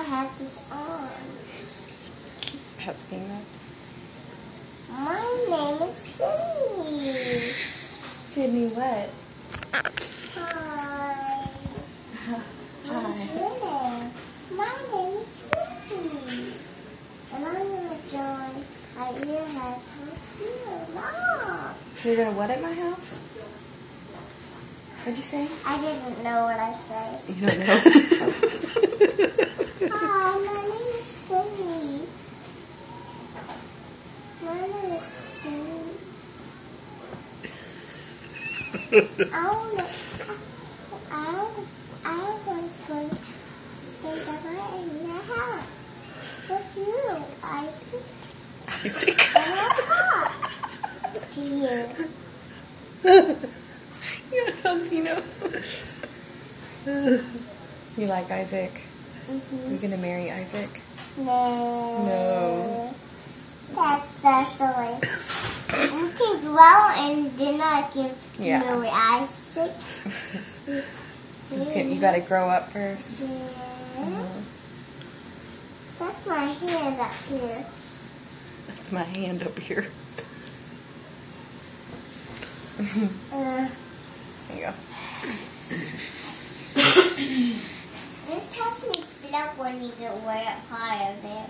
have this on? Asking that. My name is Sydney. Sydney what? Hi. What's Hi. your name? My name is Sydney. And I'm going to join our ear house with you. Mom. So you're gonna what at my house? What'd you say? I didn't know what I said. You don't know. Hi, my name is Sydney. My name is Sydney. I was going to stay over in your house with you, Isaac. Isaac. And I'll talk to you. You gotta tell Pino. You like Isaac? Mm-hmm. You gonna marry Isaac? No. That's so silly. You can grow and then I can Yeah. marry Isaac. You gotta grow up first. Yeah. That's my hand up here. That's my hand up here. There you go. This helps me spit up when you get way up higher there.